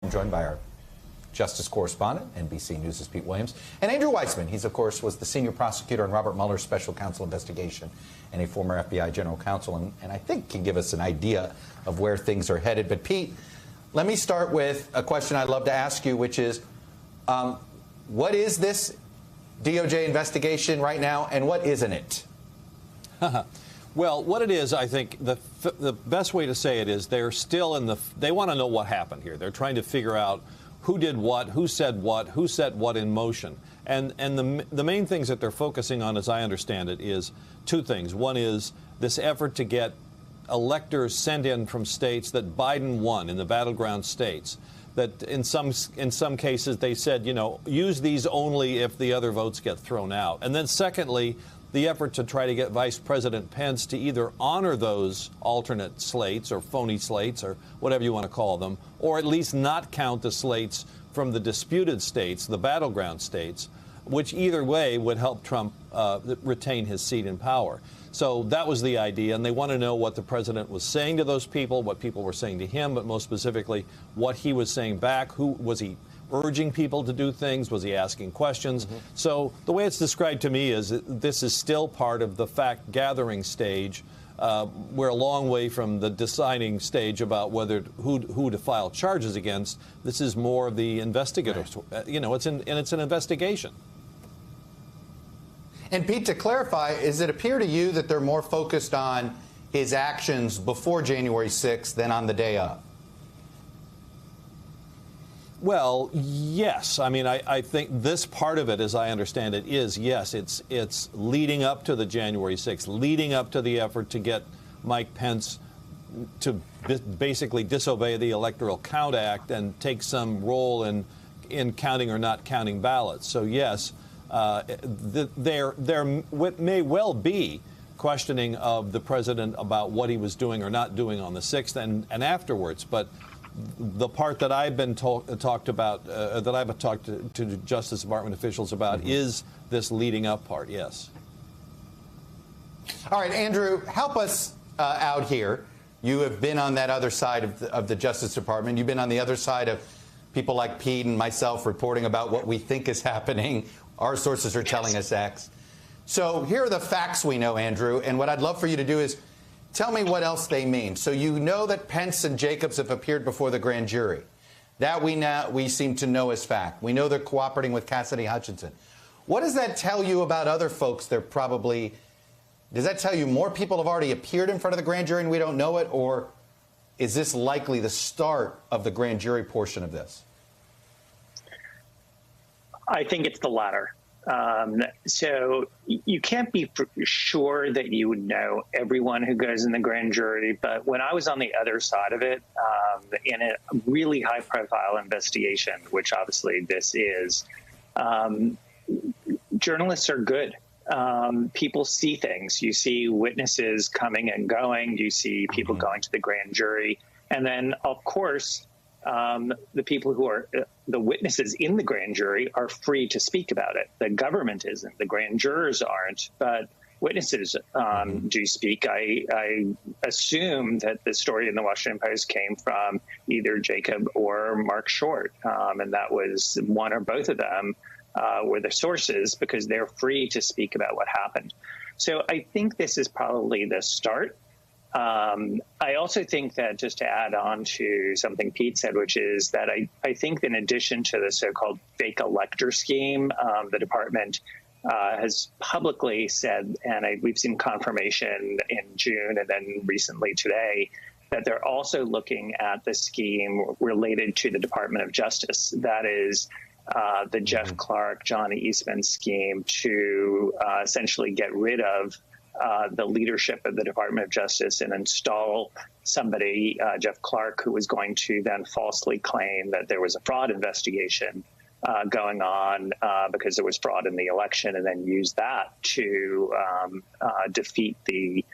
I'm joined by our justice correspondent, NBC News' Pete Williams, and Andrew Weissman. He's, of course, was the senior prosecutor in Robert Mueller's special counsel investigation and a former FBI general counsel, and I think can give us an idea of where things are headed. But, Pete, let me start with a question I'd love to ask you, which is, what is this DOJ investigation right now, and what isn't it? Well, what it is, I think, the best way to say it is they're still they want to know what happened here. They're trying to figure out who did what, who said what, who set what in motion. And the main things that they're focusing on, as I understand it, is two things. One is this effort to get electors sent in from states that Biden won in the battleground states. That in some cases they said, you know, use these only if the other votes get thrown out. And then secondly, the effort to try to get Vice President Pence to either honor those alternate slates or phony slates or whatever you want to call them, or at least not count the slates from the disputed states, the battleground states, which either way would help Trump retain his seat in power. So that was the idea, and they want to know what the president was saying to those people, what people were saying to him, but most specifically, what he was saying back. Who was he urging people to do things? Was he asking questions? So the way it's described to me is that this is still part of the fact-gathering stage. We're a long way from the deciding stage about who to file charges against. This is more of the investigative. Right. You know, it's an investigation. And Pete, to clarify, does it appear to you that they're more focused on his actions before January 6th than on the day of? Well, yes. I mean, I think this part of it, as I understand it, is, yes, it's leading up to the January 6th, leading up to the effort to get Mike Pence to basically disobey the Electoral Count Act and take some role in counting or not counting ballots. So, yes, there may well be questioning of the president about what he was doing or not doing on the 6th and afterwards. But the part that I've been talked about, that I've talked to Justice Department officials about, is this leading up part, yes. All right, Andrew, help us out here. You have been on that other side of the Justice Department. You've been on the other side of people like Pete and myself reporting about what we think is happening. Our sources are telling us X. So here are the facts we know, Andrew, and what I'd love for you to do is tell me what else they mean. So you know that Pence and Jacobs have appeared before the grand jury. That we seem to know as fact. We know they're cooperating with Cassidy Hutchinson. What does that tell you about other folks? Does that tell you more people have already appeared in front of the grand jury and we don't know it? Or is this likely the start of the grand jury portion of this? I think it's the latter. So you can't be sure that you would know everyone who goes in the grand jury. But when I was on the other side of it, in a really high profile investigation, which obviously this is, journalists are good. People see things. You see witnesses coming and going. You see people going to the grand jury. And then, of course, the people who are the witnesses in the grand jury are free to speak about it. The government isn't. The grand jurors aren't. But witnesses do speak. I assume that the story in the Washington Post came from either Jacob or Mark Short. And that was one or both of them were the sources because they're free to speak about what happened. So I think this is probably the start. I also think that, just to add on to something Pete said, which is that I think in addition to the so-called fake elector scheme, the department has publicly said, and we've seen confirmation in June and then recently today, that they're also looking at the scheme related to the Department of Justice. That is the Jeff Clark, John Eastman scheme to essentially get rid of the leadership of the Department of Justice and install somebody, Jeff Clark, who was going to then falsely claim that there was a fraud investigation going on because there was fraud in the election, and then use that to defeat the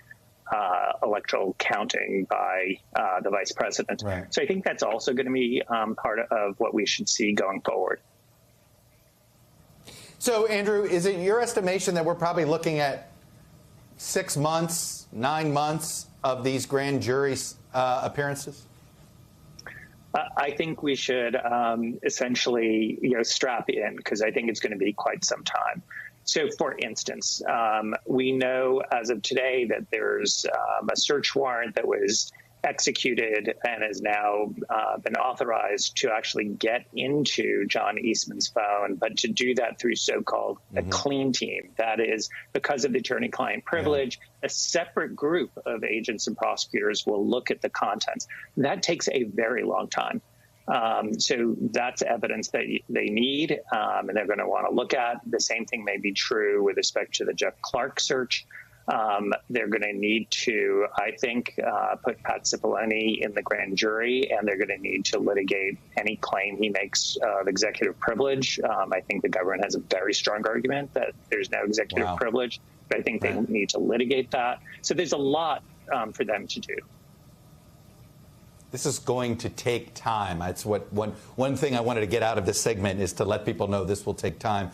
electoral counting by the vice president. Right. So I think that's also going to be part of what we should see going forward. So, Andrew, is it your estimation that we're probably looking at 6 months, 9 months of these grand jury appearances? I think we should essentially, strap in, because I think it's going to be quite some time. So, for instance, we know as of today that there's a search warrant that was executed and has now been authorized to actually get into John Eastman's phone, but to do that through so-called a clean team. That is, because of the attorney-client privilege, a separate group of agents and prosecutors will look at the contents. That takes a very long time. So that's evidence that they need, and they're going to want to look at. The same thing may be true with respect to the Jeff Clark search. They're going to need to, I think, put Pat Cipollone in the grand jury, and they're going to need to litigate any claim he makes of executive privilege. I think the government has a very strong argument that there's no executive privilege, but I think they need to litigate that. So there's a lot for them to do. This is going to take time. That's what one thing I wanted to get out of this segment is to let people know this will take time.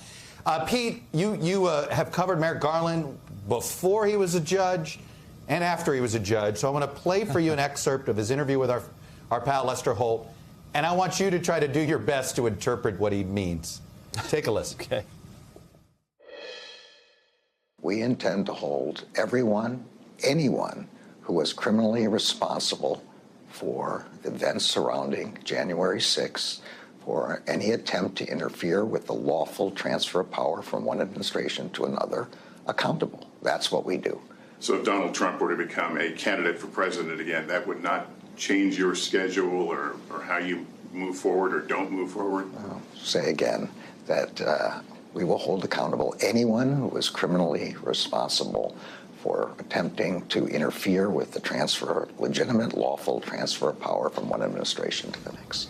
Pete, you have covered Merrick Garland before he was a judge and after he was a judge. So I want to play for you an excerpt of his interview with our pal Lester Holt, and I want you to try to do your best to interpret what he means. Take a listen. Okay. We intend to hold anyone who was criminally responsible for the events surrounding January 6th, for any attempt to interfere with the lawful transfer of power from one administration to another, accountable. That's what we do. So if Donald Trump were to become a candidate for president again, that would not change your schedule or how you move forward or don't move forward? I'll say again that we will hold accountable anyone who was criminally responsible for attempting to interfere with the legitimate, lawful transfer of power from one administration to the next.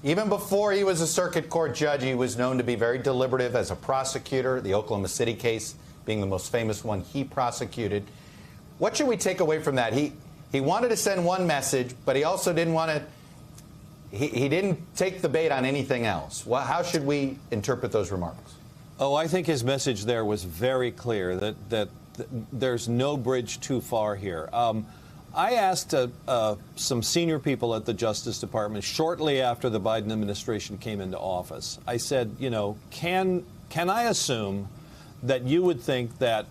Even before he was a circuit court judge, he was known to be very deliberative as a prosecutor, the Oklahoma City case being the most famous one he prosecuted. What should we take away from that? He wanted to send one message, but he also didn't want to. He didn't take the bait on anything else. Well, how should we interpret those remarks? Oh, I think his message there was very clear that there's no bridge too far here. I asked some senior people at the Justice Department shortly after the Biden administration came into office. I said, can I assume that you would think that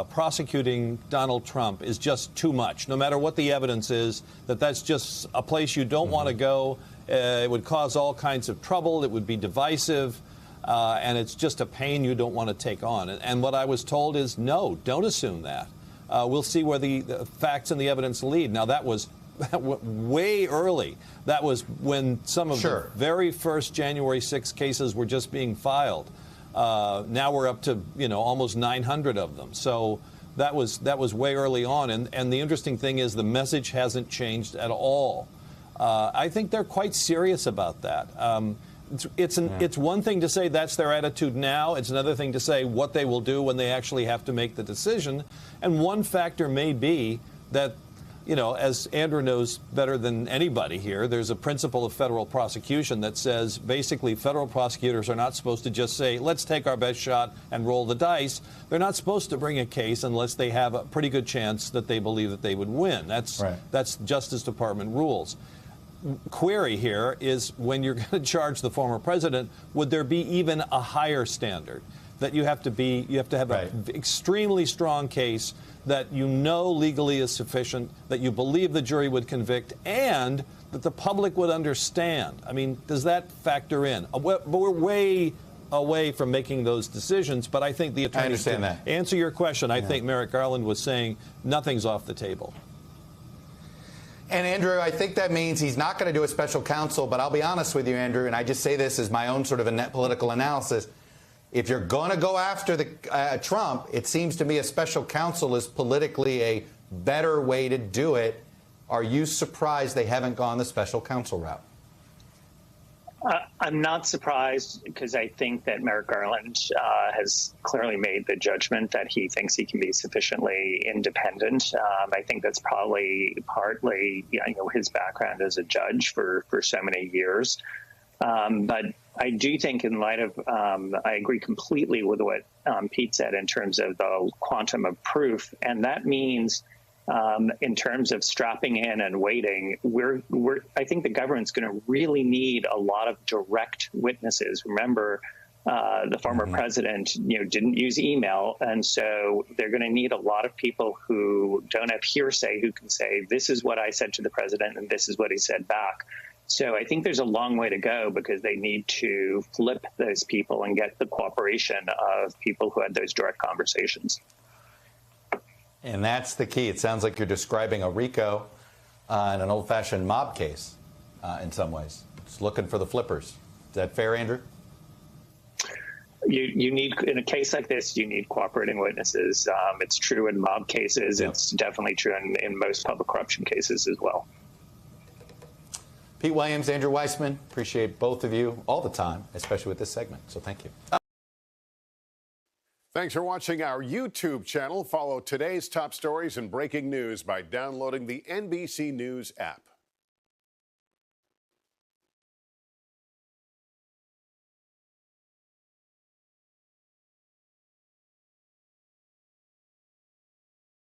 prosecuting Donald Trump is just too much, no matter what the evidence is, that's just a place you don't want to go? It would cause all kinds of trouble. It would be divisive. And it's just a pain you don't want to take on. And what I was told is, no, don't assume that. We'll see where the facts and the evidence lead. Now, that was way early. That was when some of the very first January 6 cases were just being filed. Now we're up to, almost 900 of them. So that was way early on. And the interesting thing is the message hasn't changed at all. I think they're quite serious about that. It's one thing to say that's their attitude now. It's another thing to say what they will do when they actually have to make the decision. And one factor may be that, as Andrew knows better than anybody here, there's a principle of federal prosecution that says basically federal prosecutors are not supposed to just say, let's take our best shot and roll the dice. They're not supposed to bring a case unless they have a pretty good chance that they believe that they would win. That's Justice Department rules. Query here is, when you're going to charge the former president, would there be even a higher standard that you have to have an extremely strong case that legally is sufficient, that you believe the jury would convict, and that the public would understand? I mean, does that factor in? We're way away from making those decisions, but I think the attorneys can answer your question. I think Merrick Garland was saying nothing's off the table. And, Andrew, I think that means he's not going to do a special counsel. But I'll be honest with you, Andrew, and I just say this as my own sort of a net political analysis. If you're going to go after Trump, it seems to me a special counsel is politically a better way to do it. Are you surprised they haven't gone the special counsel route? I'm not surprised, because I think that Merrick Garland has clearly made the judgment that he thinks he can be sufficiently independent. I think that's probably partly his background as a judge for so many years. But I do think, in light of, I agree completely with what Pete said in terms of the quantum of proof, and that means in terms of strapping in and waiting, I think the government's going to really need a lot of direct witnesses. Remember, the former president, didn't use email, and so they're going to need a lot of people who don't have hearsay, who can say, this is what I said to the president, and this is what he said back. So I think there's a long way to go because they need to flip those people and get the cooperation of people who had those direct conversations. And that's the key. It sounds like you're describing a RICO and an old-fashioned mob case in some ways. It's looking for the flippers. Is that fair, Andrew? You need, in a case like this, you need cooperating witnesses. It's true in mob cases. Yeah. It's definitely true in most public corruption cases as well. Pete Williams, Andrew Weissman, appreciate both of you all the time, especially with this segment. So thank you. Thanks for watching our YouTube channel. Follow today's top stories and breaking news by downloading the NBC News app.